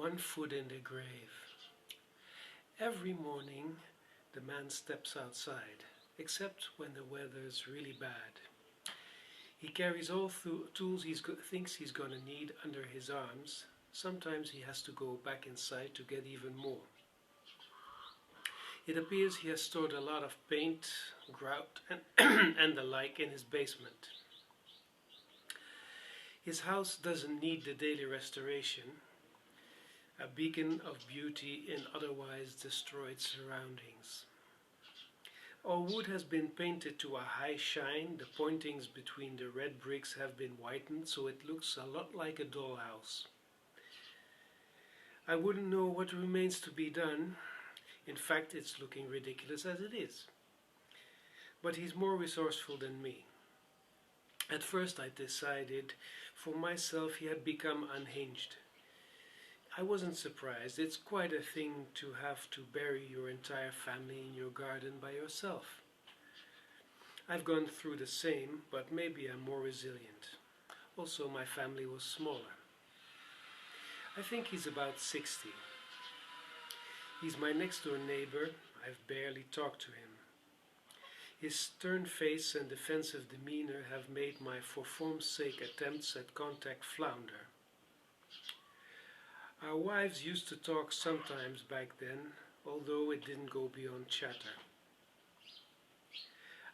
One foot in the grave. Every morning the man steps outside, except when the weather is really bad. He carries all tools he thinks he's going to need under his arms. Sometimes he has to go back inside to get even more. It appears he has stored a lot of paint, grout and the like in his basement. His house doesn't need the daily restoration, a beacon of beauty in otherwise destroyed surroundings. All wood has been painted to a high shine, the pointings between the red bricks have been whitened so it looks a lot like a dollhouse. I wouldn't know what remains to be done. In fact, it's looking ridiculous as it is. But he's more resourceful than me. At first I decided for myself he had become unhinged. I wasn't surprised. It's quite a thing to have to bury your entire family in your garden by yourself. I've gone through the same, but maybe I'm more resilient. Also, my family was smaller. I think he's about 60. He's my next door neighbor. I've barely talked to him. His stern face and defensive demeanor have made my for form's sake attempts at contact flounder. Our wives used to talk sometimes back then, although it didn't go beyond chatter.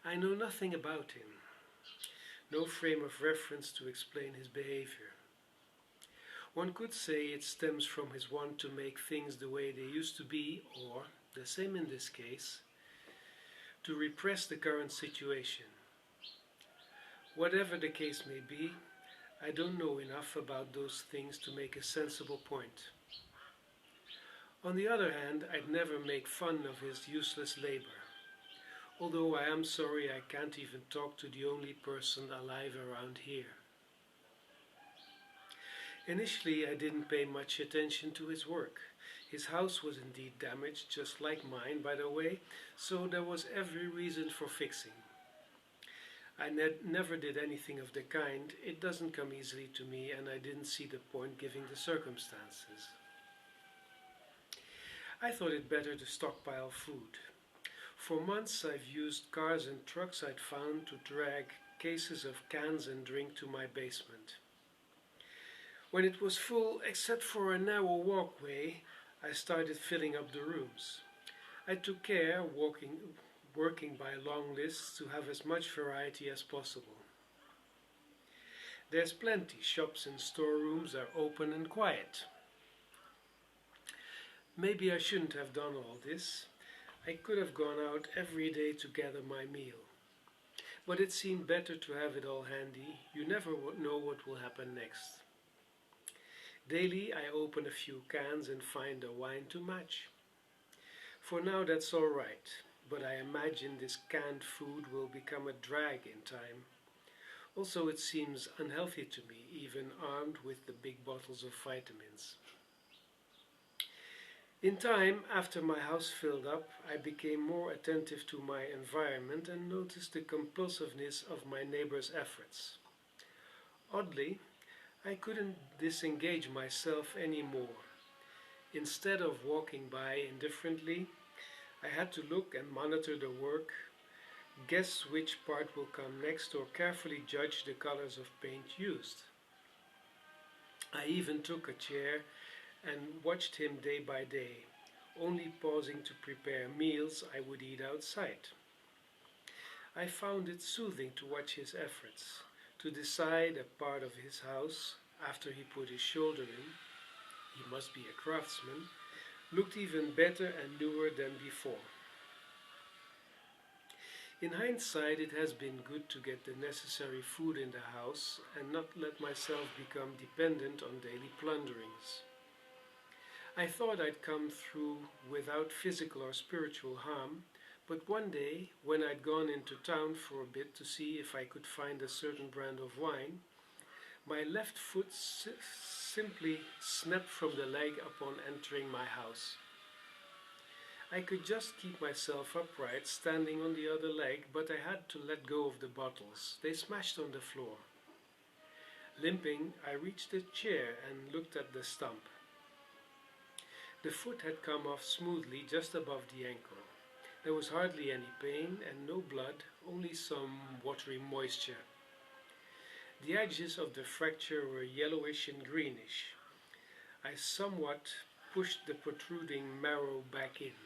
I know nothing about him, no frame of reference to explain his behavior. One could say it stems from his want to make things the way they used to be, or, the same in this case, to repress the current situation. Whatever the case may be, I don't know enough about those things to make a sensible point. On the other hand, I'd never make fun of his useless labor, although I am sorry I can't even talk to the only person alive around here. Initially, I didn't pay much attention to his work. His house was indeed damaged, just like mine, by the way, so there was every reason for fixing. I never did anything of the kind. It doesn't come easily to me, and I didn't see the point given the circumstances. I thought it better to stockpile food. For months I've used cars and trucks I'd found to drag cases of cans and drink to my basement. When it was full, except for a narrow walkway, I started filling up the rooms. I took care, working by long lists, to have as much variety as possible. There's plenty. Shops and storerooms are open and quiet. Maybe I shouldn't have done all this. I could have gone out every day to gather my meal. But it seemed better to have it all handy. You never know what will happen next. Daily I open a few cans and find a wine to match. For now that's all right, but I imagine this canned food will become a drag in time. Also, it seems unhealthy to me, even armed with the big bottles of vitamins. In time, after my house filled up, I became more attentive to my environment and noticed the compulsiveness of my neighbor's efforts. Oddly, I couldn't disengage myself anymore. Instead of walking by indifferently, I had to look and monitor the work, guess which part will come next, or carefully judge the colors of paint used. I even took a chair and watched him day by day, only pausing to prepare meals I would eat outside. I found it soothing to watch his efforts, to decide a part of his house after he put his shoulder in. He must be a craftsman, looked even better and newer than before. In hindsight, it has been good to get the necessary food in the house and not let myself become dependent on daily plunderings. I thought I'd come through without physical or spiritual harm, but one day, when I'd gone into town for a bit to see if I could find a certain brand of wine, my left foot simply snapped from the leg upon entering my house. I could just keep myself upright, standing on the other leg, but I had to let go of the bottles. They smashed on the floor. Limping, I reached the chair and looked at the stump. The foot had come off smoothly just above the ankle. There was hardly any pain and no blood, only some watery moisture. The edges of the fracture were yellowish and greenish. I somewhat pushed the protruding marrow back in.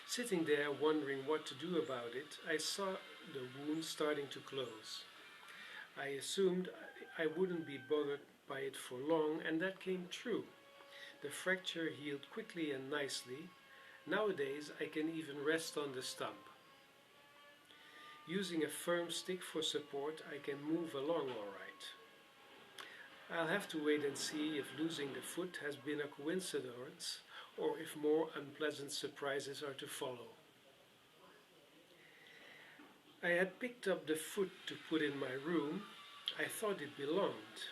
Sitting there wondering what to do about it, I saw the wound starting to close. I assumed I wouldn't be bothered by it for long, and that came true. The fracture healed quickly and nicely. Nowadays I can even rest on the stump. Using a firm stick for support, I can move along all right. I'll have to wait and see if losing the foot has been a coincidence or if more unpleasant surprises are to follow. I had picked up the foot to put in my room. I thought it belonged,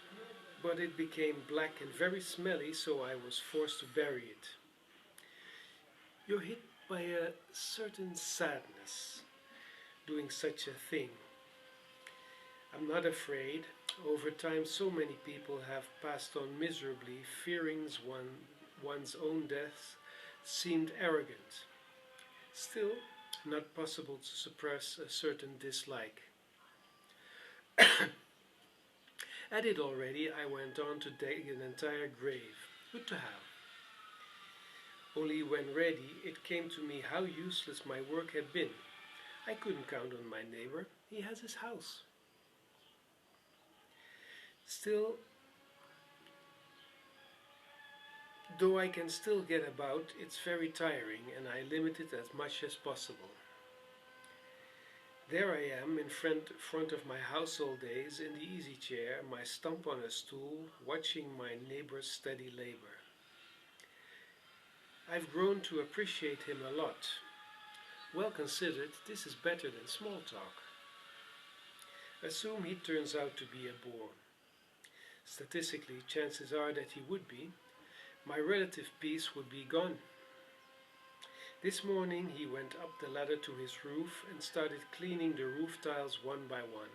but it became black and very smelly, so I was forced to bury it. You're hit by a certain sadness doing such a thing. I'm not afraid. Over time, so many people have passed on miserably, fearing one's own death seemed arrogant. Still, not possible to suppress a certain dislike. At it already, I went on to dig an entire grave. Good to have. Only when ready, it came to me how useless my work had been. I couldn't count on my neighbor. He has his house. Still, though I can still get about, it's very tiring and I limit it as much as possible. There I am in front of my house all days in the easy chair, my stump on a stool, watching my neighbor's steady labor. I've grown to appreciate him a lot. Well considered, this is better than small talk. Assume he turns out to be a bore. Statistically, chances are that he would be. My relative peace would be gone. This morning he went up the ladder to his roof and started cleaning the roof tiles one by one.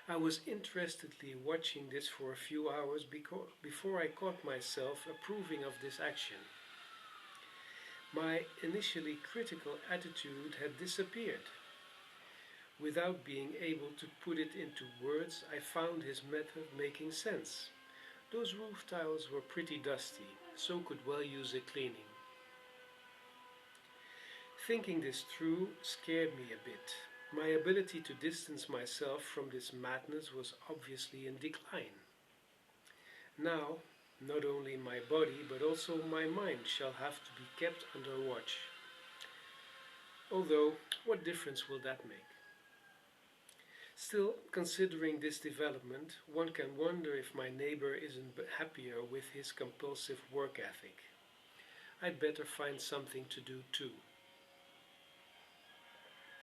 I was interestedly watching this for a few hours before I caught myself approving of this action. My initially critical attitude had disappeared. Without being able to put it into words, I found his method making sense. Those roof tiles were pretty dusty, so could well use a cleaning. Thinking this through scared me a bit. My ability to distance myself from this madness was obviously in decline. Now, not only my body but also my mind shall have to be kept under watch. Although, what difference will that make? Still, considering this development, one can wonder if my neighbor isn't happier with his compulsive work ethic. I'd better find something to do too.